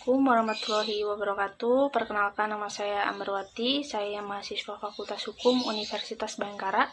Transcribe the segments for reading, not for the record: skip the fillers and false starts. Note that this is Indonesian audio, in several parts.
Assalamualaikum warahmatullahi wabarakatuh. Perkenalkan, nama saya Ambarwati. Saya mahasiswa Fakultas Hukum Universitas Bangkara.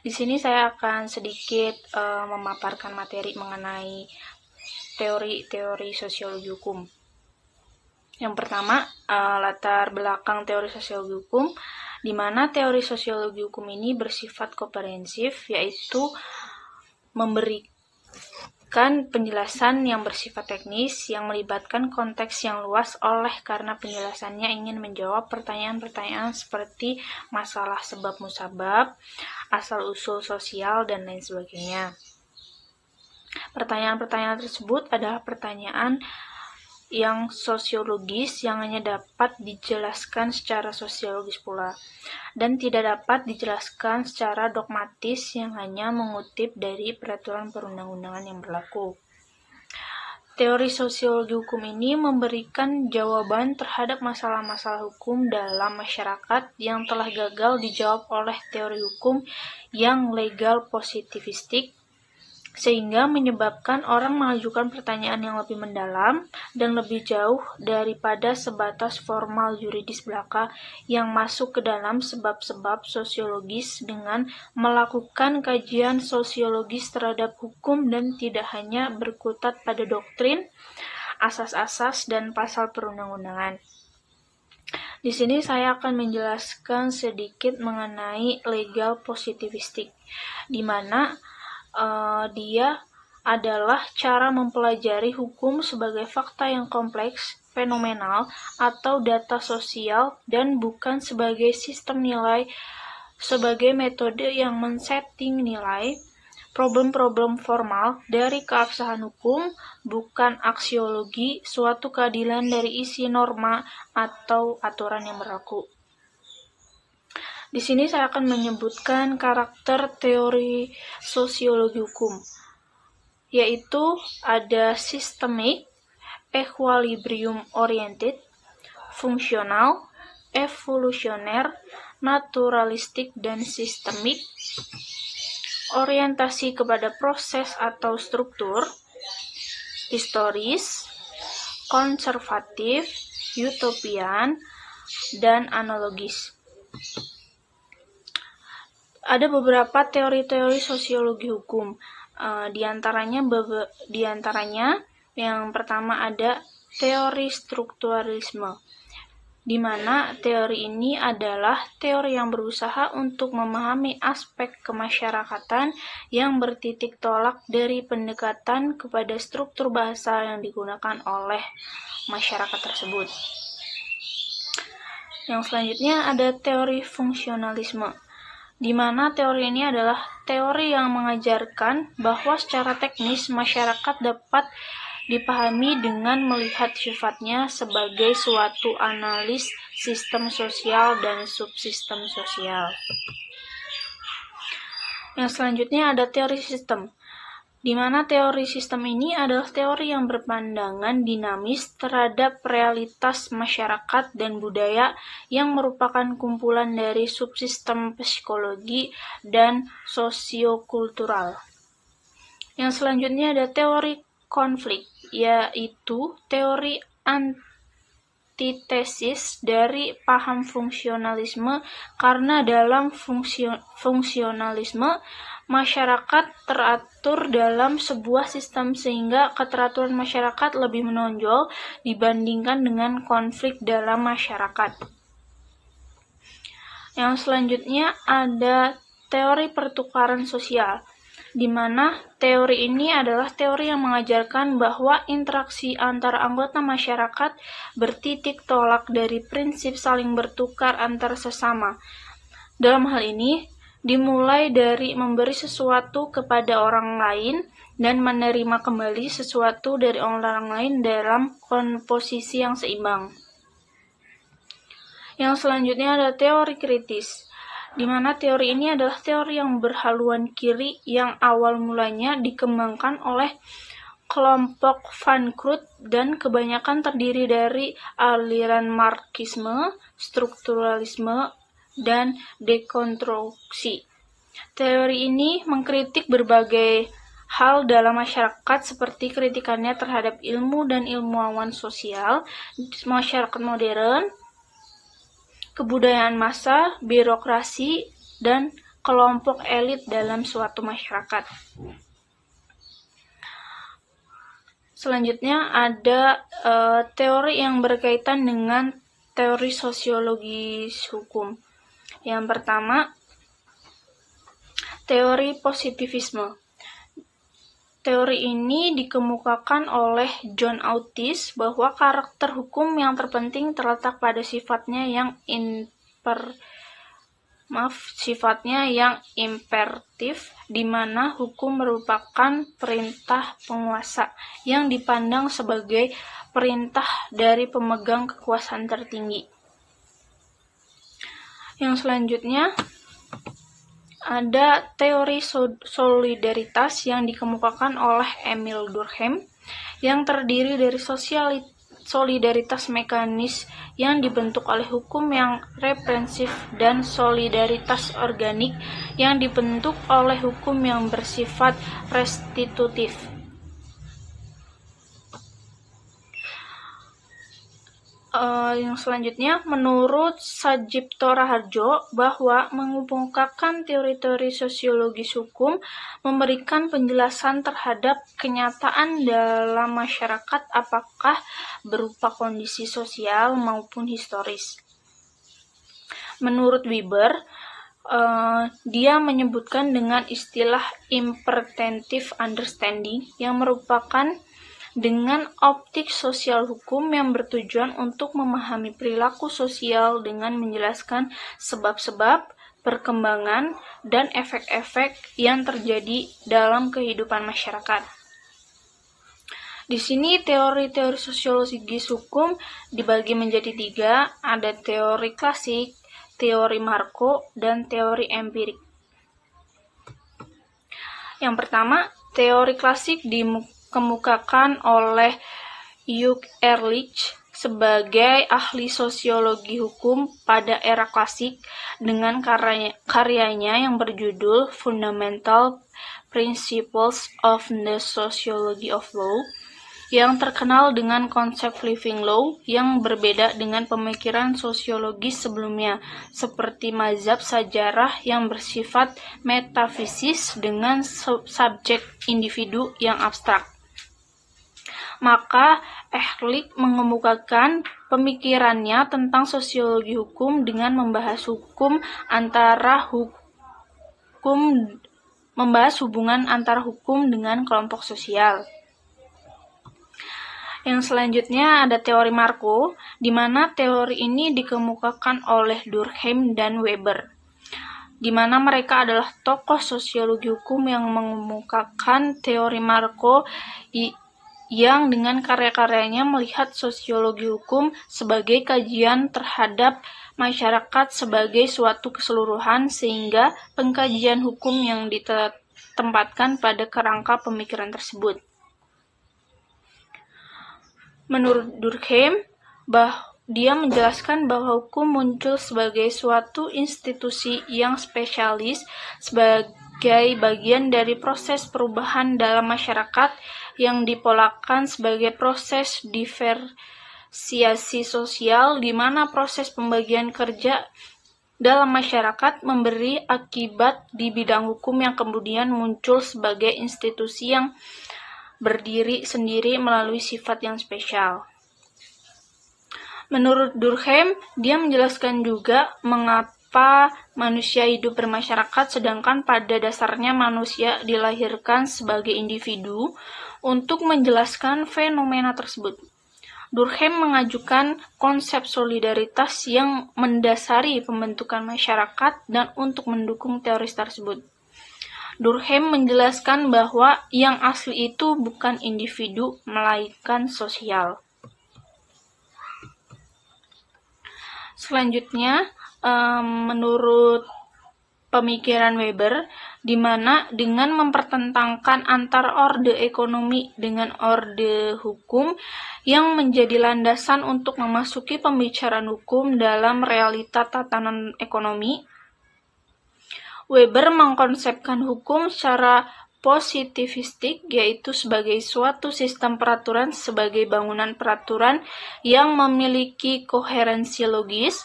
Di sini saya akan sedikit memaparkan materi mengenai teori-teori sosiologi hukum. Yang pertama, latar belakang teori sosiologi hukum, di mana teori sosiologi hukum ini bersifat komprehensif, yaitu memberikan penjelasan yang bersifat teknis yang melibatkan konteks yang luas oleh karena penjelasannya ingin menjawab pertanyaan-pertanyaan seperti masalah sebab musabab, asal-usul sosial, dan lain sebagainya. Pertanyaan-pertanyaan tersebut adalah pertanyaan yang sosiologis yang hanya dapat dijelaskan secara sosiologis pula dan tidak dapat dijelaskan secara dogmatis yang hanya mengutip dari peraturan perundang-undangan yang berlaku. Teori sosiologi hukum ini memberikan jawaban terhadap masalah-masalah hukum dalam masyarakat yang telah gagal dijawab oleh teori hukum yang legal positivistik, sehingga menyebabkan orang mengajukan pertanyaan yang lebih mendalam dan lebih jauh daripada sebatas formal yuridis belaka yang masuk ke dalam sebab-sebab sosiologis dengan melakukan kajian sosiologis terhadap hukum dan tidak hanya berkutat pada doktrin, asas-asas, dan pasal perundang-undangan. Di sini saya akan menjelaskan sedikit mengenai legal positivistik, di mana dia adalah cara mempelajari hukum sebagai fakta yang kompleks, fenomenal, atau data sosial, dan bukan sebagai sistem nilai, sebagai metode yang men-setting nilai problem-problem formal dari keabsahan hukum, bukan aksiologi suatu keadilan dari isi norma atau aturan yang berlaku. Di sini saya akan menyebutkan karakter teori sosiologi hukum, yaitu ada systemic, equilibrium oriented, fungsional, evolusioner, naturalistik, dan sistemik, orientasi kepada proses atau struktur, historis, konservatif, utopian, dan analogis. Ada beberapa teori-teori sosiologi hukum. Di antaranya yang pertama ada teori strukturalisme, di mana teori ini adalah teori yang berusaha untuk memahami aspek kemasyarakatan yang bertitik tolak dari pendekatan kepada struktur bahasa yang digunakan oleh masyarakat tersebut. Yang selanjutnya ada teori fungsionalisme, di mana teori ini adalah teori yang mengajarkan bahwa secara teknis masyarakat dapat dipahami dengan melihat sifatnya sebagai suatu analis sistem sosial dan subsistem sosial. Yang selanjutnya ada teori sistem, di mana teori sistem ini adalah teori yang berpandangan dinamis terhadap realitas masyarakat dan budaya yang merupakan kumpulan dari subsistem psikologi dan sosiokultural. Yang selanjutnya ada teori konflik, yaitu teori antitesis dari paham fungsionalisme, karena dalam fungsionalisme masyarakat teratur dalam sebuah sistem sehingga keteraturan masyarakat lebih menonjol dibandingkan dengan konflik dalam masyarakat. Yang selanjutnya ada teori pertukaran sosial, di mana teori ini adalah teori yang mengajarkan bahwa interaksi antara anggota masyarakat bertitik tolak dari prinsip saling bertukar antar sesama. Dalam hal ini, dimulai dari memberi sesuatu kepada orang lain dan menerima kembali sesuatu dari orang lain dalam komposisi yang seimbang. Yang selanjutnya ada teori kritis, di mana teori ini adalah teori yang berhaluan kiri yang awal mulanya dikembangkan oleh kelompok Van Krut dan kebanyakan terdiri dari aliran Marxisme, strukturalisme, dan dekonstruksi. Teori ini mengkritik berbagai hal dalam masyarakat seperti kritikannya terhadap ilmu dan ilmuwan sosial, masyarakat modern, kebudayaan massa, birokrasi, dan kelompok elit dalam suatu masyarakat. Selanjutnya ada teori yang berkaitan dengan teori sosiologis hukum. Yang pertama, teori positivisme. Teori ini dikemukakan oleh John Otis bahwa karakter hukum yang terpenting terletak pada sifatnya yang imperatif, di mana hukum merupakan perintah penguasa yang dipandang sebagai perintah dari pemegang kekuasaan tertinggi. Yang selanjutnya ada teori solidaritas yang dikemukakan oleh Emil Durkheim, yang terdiri dari solidaritas mekanis yang dibentuk oleh hukum yang represif dan solidaritas organik yang dibentuk oleh hukum yang bersifat restitutif. Yang selanjutnya, menurut Sajipto Raharjo, bahwa mengemukakan teori-teori sosiologis hukum memberikan penjelasan terhadap kenyataan dalam masyarakat, apakah berupa kondisi sosial maupun historis. Menurut Weber, dia menyebutkan dengan istilah imperative understanding yang merupakan dengan optik sosial hukum yang bertujuan untuk memahami perilaku sosial dengan menjelaskan sebab-sebab, perkembangan, dan efek-efek yang terjadi dalam kehidupan masyarakat. Di sini teori-teori sosiologis hukum dibagi menjadi 3, ada teori klasik, teori Marco, dan teori empirik. Yang pertama, teori klasik dikemukakan oleh Hugh Ehrlich sebagai ahli sosiologi hukum pada era klasik dengan karyanya yang berjudul Fundamental Principles of the Sociology of Law, yang terkenal dengan konsep living law yang berbeda dengan pemikiran sosiologis sebelumnya, seperti mazhab sajarah yang bersifat metafisis dengan subjek individu yang abstrak. Maka Ehrlich mengemukakan pemikirannya tentang sosiologi hukum dengan membahas hubungan antara hukum dengan kelompok sosial. Yang selanjutnya ada teori Marco, di mana teori ini dikemukakan oleh Durkheim dan Weber, di mana mereka adalah tokoh sosiologi hukum yang mengemukakan teori Marco yang dengan karya-karyanya melihat sosiologi hukum sebagai kajian terhadap masyarakat sebagai suatu keseluruhan, sehingga pengkajian hukum yang ditempatkan pada kerangka pemikiran tersebut. Menurut Durkheim, dia menjelaskan bahwa hukum muncul sebagai suatu institusi yang spesialis sebagai bagian dari proses perubahan dalam masyarakat yang dipolakan sebagai proses diversiasi sosial, di mana proses pembagian kerja dalam masyarakat memberi akibat di bidang hukum yang kemudian muncul sebagai institusi yang berdiri sendiri melalui sifat yang spesial. Menurut Durkheim, dia menjelaskan juga mengapa manusia hidup bermasyarakat sedangkan pada dasarnya manusia dilahirkan sebagai individu untuk menjelaskan fenomena tersebut. Durkheim mengajukan konsep solidaritas yang mendasari pembentukan masyarakat dan untuk mendukung teori tersebut. Durkheim menjelaskan bahwa yang asli itu bukan individu, melainkan sosial. Selanjutnya, menurut pemikiran Weber, di mana dengan mempertentangkan antar orde ekonomi dengan orde hukum yang menjadi landasan untuk memasuki pembicaraan hukum dalam realita tatanan ekonomi, Weber mengkonsepkan hukum secara positivistik, yaitu sebagai suatu sistem peraturan sebagai bangunan peraturan yang memiliki koherensi logis,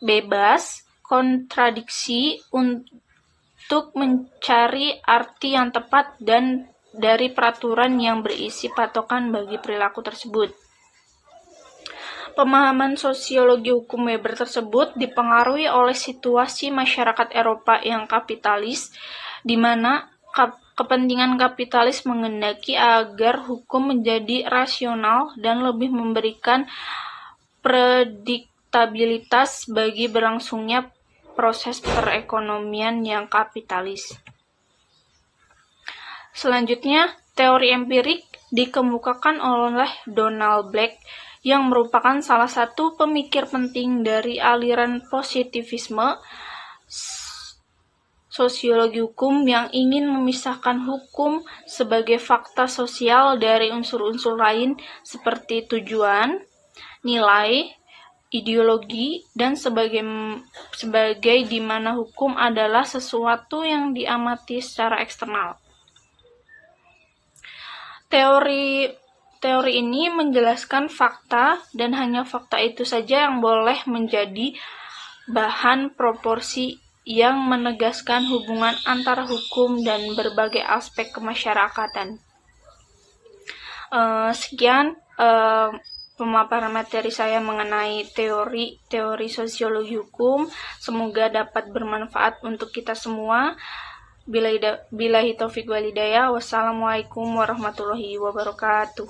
bebas kontradiksi untuk mencari arti yang tepat dan dari peraturan yang berisi patokan bagi perilaku tersebut. Pemahaman sosiologi hukum Weber tersebut dipengaruhi oleh situasi masyarakat Eropa yang kapitalis, di mana kepentingan kapitalis menghendaki agar hukum menjadi rasional dan lebih memberikan prediktabilitas bagi berlangsungnya proses perekonomian yang kapitalis. Selanjutnya, teori empirik dikemukakan oleh Donald Black yang merupakan salah satu pemikir penting dari aliran positivisme sosiologi hukum yang ingin memisahkan hukum sebagai fakta sosial dari unsur-unsur lain seperti tujuan, nilai, ideologi, dan sebagai di mana hukum adalah sesuatu yang diamati secara eksternal. Teori ini menjelaskan fakta dan hanya fakta itu saja yang boleh menjadi bahan proporsi yang menegaskan hubungan antara hukum dan berbagai aspek kemasyarakatan. Sekian pemaparan materi saya mengenai teori sosiologi hukum. Semoga dapat bermanfaat untuk kita semua. Billahi taufiq wal hidayah. Wassalamualaikum warahmatullahi wabarakatuh.